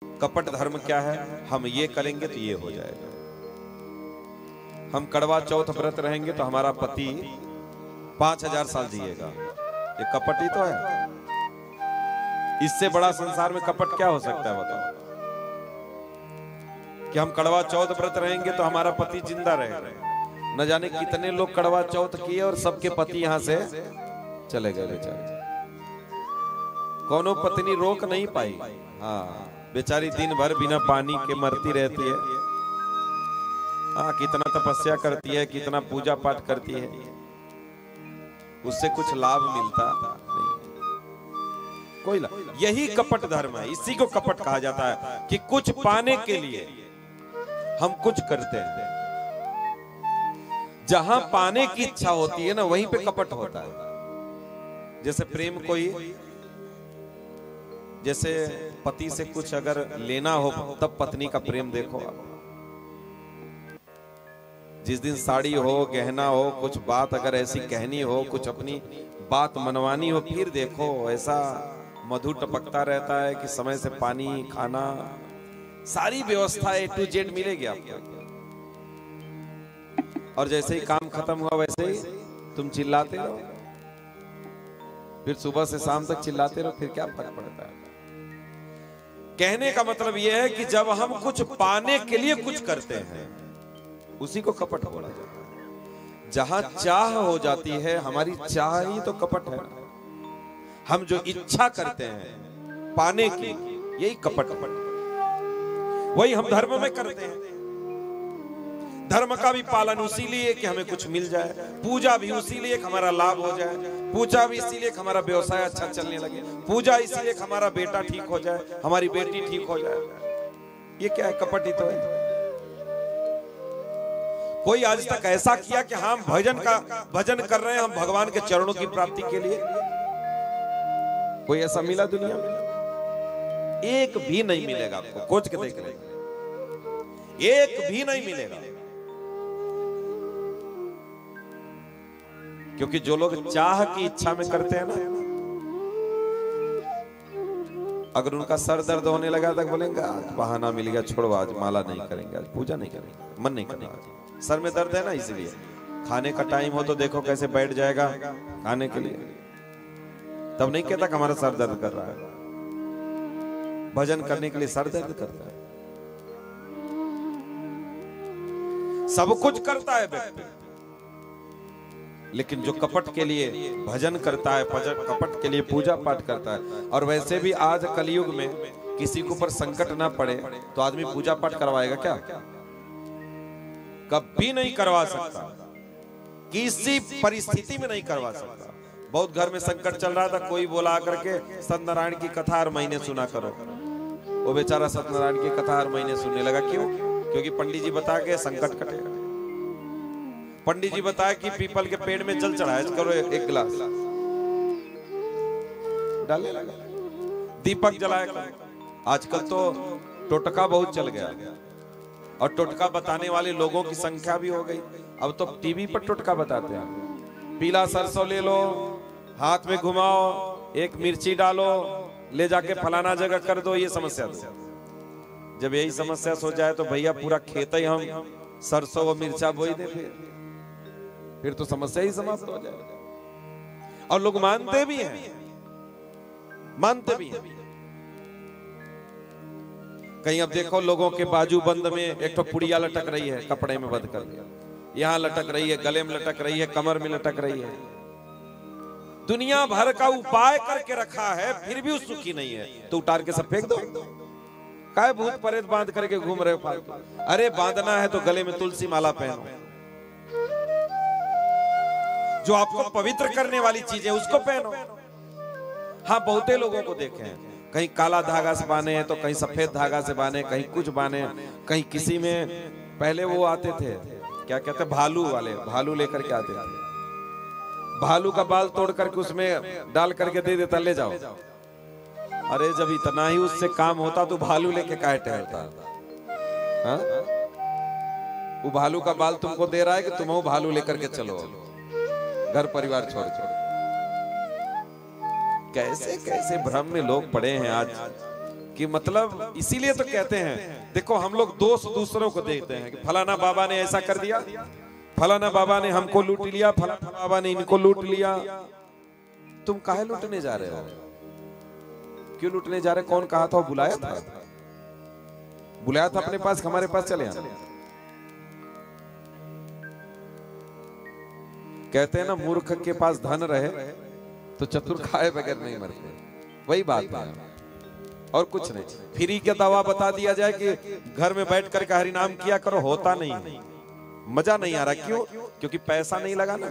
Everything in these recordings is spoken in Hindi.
कपट धर्म क्या है? हम ये करेंगे तो ये हो जाएगा, हम कड़वा चौथ व्रत रहेंगे तो हमारा पति 5000 साल जिएगा। ये कपट ही तो है। इससे बड़ा संसार में कपट क्या हो सकता है बताओ? कि हम कड़वा चौथ व्रत रहेंगे तो हमारा पति जिंदा रहेगा। न जाने कितने लोग कड़वा चौथ किए और सबके पति यहां से चले गए बेचारे। कोनो पत्नी रोक नहीं पाई। हाँ, बेचारी दिन भर बिना पानी के मरती रहती है। हाँ, कितना तपस्या करती है, कितना पूजा पाठ करती है, उससे कुछ लाभ मिलता नहीं, कोई लाभ। यही कपट धर्म है, इसी को कपट कहा जाता है कि कुछ पाने के लिए हम कुछ करते हैं। जहां पाने की इच्छा होती है ना, वहीं पे कपट होता है। जैसे प्रेम कोई, जैसे पति से कुछ अगर लेना हो तब पत्नी का प्रेम देखो आप। जिस दिन साड़ी हो, गहना हो, कुछ बात अगर ऐसी कहनी हो, कुछ अपनी बात मनवानी हो, फिर देखो ऐसा मधु टपकता रहता है कि समय से पानी, खाना, सारी व्यवस्था A to Z मिलेगी आपको। और जैसे ही काम खत्म हुआ वैसे ही तुम चिल्लाते रहो, फिर सुबह से शाम तक चिल्लाते रहो, फिर क्या फर्क पड़ता है? कहने का मतलब यह है कि जब हम कुछ पाने के लिए कुछ करते हैं, उसी को कपट बोला जाता है। जहां चाह हो जाती है, हमारी चाह ही तो कपट है। हम जो इच्छा करते हैं पाने की, यही कपट। वही हम धर्म में करते हैं। धर्म का भी पालन उसी लिए कि हमें कुछ मिल जाए, पूजा भी उसी लिए कि हमारा लाभ हो जाए, पूजा भी इसीलिए कि हमारा व्यवसाय अच्छा चलने लगे, पूजा इसीलिए कि हमारा बेटा ठीक हो जाए, हमारी बेटी ठीक हो जाए। ये क्या है? कपट ही तो है। कोई आज तक ऐसा किया कि हम भजन कर रहे हैं, हम भगवान के चरणों की प्राप्ति के लिए? कोई ऐसा मिला दुनिया में? एक भी नहीं मिलेगा आपको, खोज के देख लेंगे, एक भी नहीं मिलेगा। क्योंकि जो लोग चाह की इच्छा में करते हैं ना, अगर उनका सर दर्द होने लगा तक बोलेंगे आज बहाना मिल गया, छोड़ो आज माला नहीं करेंगे, आज पूजा नहीं करेंगे, मन नहीं करेंगे। सर में दर्द है ना, इसलिए। खाने का टाइम हो तो देखो कैसे बैठ जाएगा खाने के लिए, तब नहीं कहता कि हमारा सर दर्द कर रहा है। भजन करने के लिए सर दर्द करता है। सब कुछ करता है व्यक्ति, लेकिन जो कपट के लिए भजन करता है, कपट के लिए पूजा पाठ करता है। और वैसे भी आज कलयुग में किसी के ऊपर संकट ना पड़े तो आदमी पूजा पाठ करवाएगा क्या? कभी नहीं करवा सकता, किसी परिस्थिति में नहीं करवा सकता। बहुत घर में संकट चल रहा था, कोई बोला आकर के सत्यनारायण की कथा हर महीने सुना करो। वो बेचारा सत्यनारायण की कथा हर महीने सुनने लगा। क्यों? क्योंकि पंडित जी बता के संकट कटेगा। पंडित जी बताया कि पीपल के पेड़ में जल चढ़ाया करो, एक गिलास डाले, दीपक जलाया करो। आजकल तो टोटका बहुत चल गया, और टोटका बताने वाले लोगों की संख्या भी हो गई। अब तो टीवी पर टोटका बताते हैं। पीला सरसों ले लो, हाथ में घुमाओ, एक मिर्ची डालो, ले जाके फलाना जगह कर दो, ये समस्या दो। जब यही समस्या सो जाए तो भैया पूरा खेत ही हम सरसों व मिर्चा बोई दे, फिर तो समस्या ही समाप्त हो जाए। और लोग मानते भी हैं, मानते भी हैं। कहीं अब देखो लोगों के बाजू बंद में एक तो पुड़िया लटक रही है, कपड़े में बंद कर दिया, यहां लटक रही है, गले में लटक रही है, कमर में लटक रही है। दुनिया भर का उपाय करके रखा है, फिर भी उस सुखी नहीं है, तो उतार के सब फेंक दो। काय भूत प्रेत बांध करके घूम रहे हो फालतू? अरे बांधना है तो गले में तुलसी माला पहनो, जो आपको पवित्र करने वाली चीज है उसको पहनो। हाँ, बहुते लोगों को देखे हैं, कहीं काला धागा से बांधे हैं तो कहीं सफेद धागा से बांधे, कहीं कुछ बांधे, कहीं किसी में। पहले वो आते थे, क्या कहते, भालू वाले, भालू लेकर के आते थे, भालू का बाल तोड़ करके उसमें डाल करके दे देता, ले जाओ। अरे जब इतना ही उससे काम होता तो भालू लेके काहे टहलता? हाँ, वो भालू का बाल तुमको दे रहा है कि तुम वो भालू लेकर के चलो घर परिवार छोड़ छोड़। कैसे कैसे भ्रम में लोग पड़े हैं आज। कि मतलब इसीलिए तो कहते हैं, देखो हम लोग दोष दूसरों को देखते हैं कि फलाना बाबा ने ऐसा कर दिया, फलाना बाबा ने हमको लूट लिया, फलाना बाबा ने इनको लूट लिया। तुम काहे लूटने जा रहे हो? क्यों लूटने जा रहे? कौन कहा था? बुलाया था, बुलाया था अपने पास, हमारे पास चले आना। कहते हैं ना, मूर्ख के पास धन रहे तो चतुर खाए बगैर नहीं मरते। वही बात है और कुछ नहीं। फ्री का दवा बता दिया जाए कि घर में बैठ कर हरि नाम किया करो, होता नहीं, मजा नहीं आ रहा। क्यों? क्योंकि पैसा नहीं लगाना,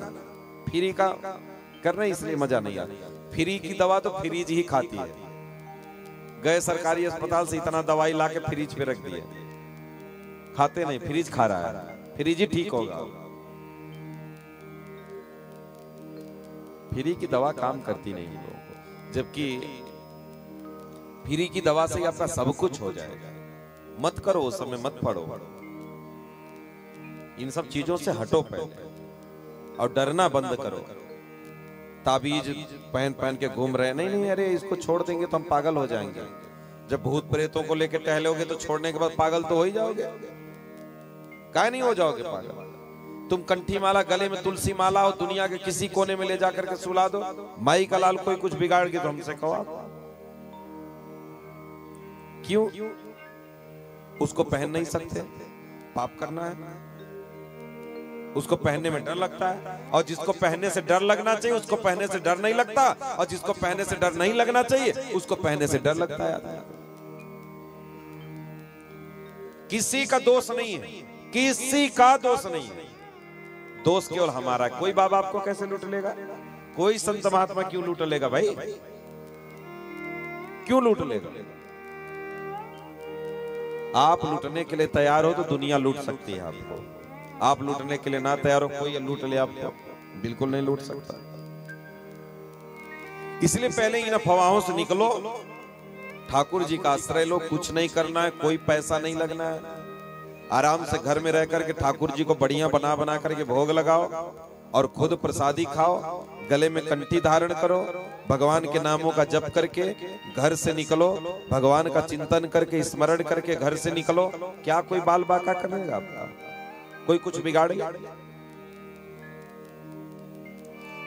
फ्री का करना, इसलिए मजा नहीं आ रहा। फ्री की दवा तो फ्रीज ही खाती है। गए सरकारी अस्पताल से इतना दवाई लाके फ्रिज पे रख दिए, खाते नहीं, फ्रिज खा रहा है, फ्रिज ही ठीक होगा। फ्री की दवा काम करती नहीं लोगों को, जबकि फ्री की दवा से ही आपका सब कुछ हो जाएगा। मत करो उस समय, मत पढ़ो, इन सब चीजों से हटो पहले और डरना बंद करो। ताबीज पहन पहन के घूम रहे, नहीं नहीं, अरे इसको छोड़ देंगे तो हम पागल हो जाएंगे। जब भूत प्रेतों को लेके टहलोगे तो छोड़ने के बाद पागल तो हो ही जाओगे। काहे नहीं हो जाओगे पागल? तुम कंठी माला गले में तुलसी माला और दुनिया के किसी कोने में ले जाकर के सुला दो, माई का लाल कोई कुछ बिगाड़ के तो हमसे कहो। क्यों? उसको पहन नहीं सकते, पाप करना है। उसको पहनने में डर लगता है, और जिसको पहनने से डर लगना चाहिए उसको पहनने से डर नहीं लगता, और जिसको पहनने से डर नहीं लगना चाहिए उसको पहनने से डर लगता है। किसी का दोष नहीं है, किसी का दोष नहीं है, दोष केवल हमारा। कोई बाबा आपको कैसे लूट लेगा? कोई संत महात्मा क्यों लूट लेगा भाई? क्यों लूट लेगा? आप लूटने के लिए तैयार हो तो दुनिया लूट सकती है आपको। आप लूटने के लिए ना तैयार हो, कोई लूट ले आपको, बिल्कुल नहीं लूट सकता। इसलिए पहले इन अफवाहों से निकलो, ठाकुर जी का आश्रय लो। कुछ नहीं करना है, कोई पैसा नहीं लगना है, आराम से घर में रह करके ठाकुर जी को बढ़िया बना बना करके भोग लगाओ और खुद प्रसादी खाओ, गले में कंठी धारण करो, भगवान के नामों का जप करके घर से निकलो, भगवान का चिंतन करके स्मरण करके घर से निकलो। क्या कोई बाल बाका करेगा आपका? कोई कुछ बिगाड़ेगा?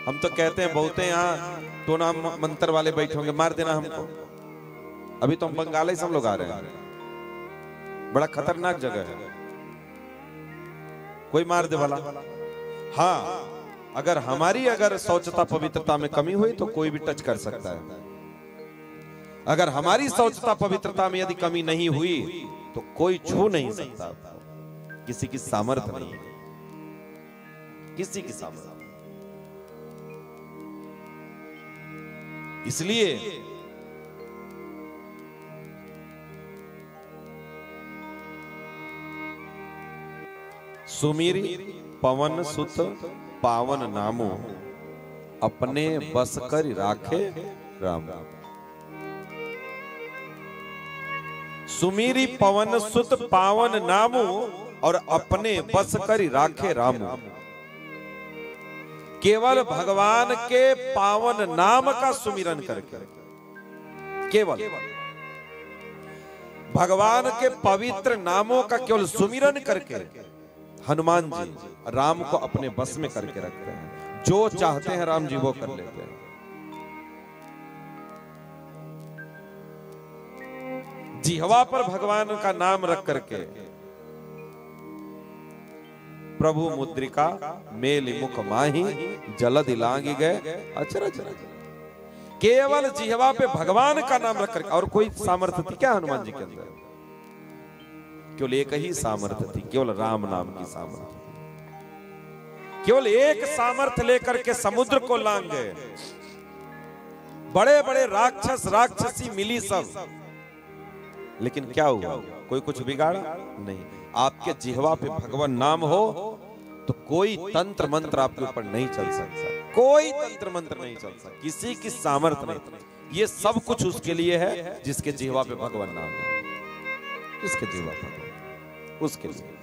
हम तो कहते हैं बहुते यहाँ तो ना मंत्र वाले बैठे होंगे, मार देना हमको। अभी तो हम बंगाली सब लोग आ रहे हैं, बड़ा खतरनाक जगह है, कोई मार दे वाला। हाँ, अगर हमारी शौचता पवित्रता में कमी हुई तो कोई भी टच कर सकता है। अगर हमारी शौचता पवित्रता में यदि कमी नहीं हुई तो कोई छू नहीं सकता। किसी की सामर्थ्य नहीं है, किसी की सामर्थ्य। इसलिए सुमीरी पवन सुत पावन नामो, अपने बस कर राखे राम। सुमीरी पवन सुत पावन नामो, और अपने बस कर राखे राम। केवल भगवान के पावन नाम का सुमिरन करके, केवल भगवान के पवित्र नामों का केवल सुमिरन करके हनुमान जी राम को अपने बस में करके रखते हैं। जो चाहते हैं राम जी वो कर लेते हैं। जिह्वा पर भगवान का नाम रख करके प्रभु मुद्रिका मेल मुख माही, जलद लांगी गए अचरज। केवल जिह्वा पे भगवान का नाम रख करके, और कोई सामर्थ्य थी क्या हनुमान जी के अंदर? केवल एक ही सामर्थ्य थी, केवल राम नाम की सामर्थ्य। केवल एक सामर्थ्य लेकर के समुद्र को लांग गए। बड़े बड़े राक्षस राक्षसी मिली सब, लेकिन क्या हुआ? कोई कुछ बिगाड़ा नहीं। आपके जिह्वा पे भगवान नाम हो तो कोई तंत्र मंत्र आपके ऊपर नहीं चल सकता, कोई तंत्र मंत्र नहीं चल सकता, किसी की सामर्थ्य नहीं। ये सब कुछ उसके लिए है जिसके जिह्वा पे भगवान नाम है, जिसके जिह्वा पे उसके लिए।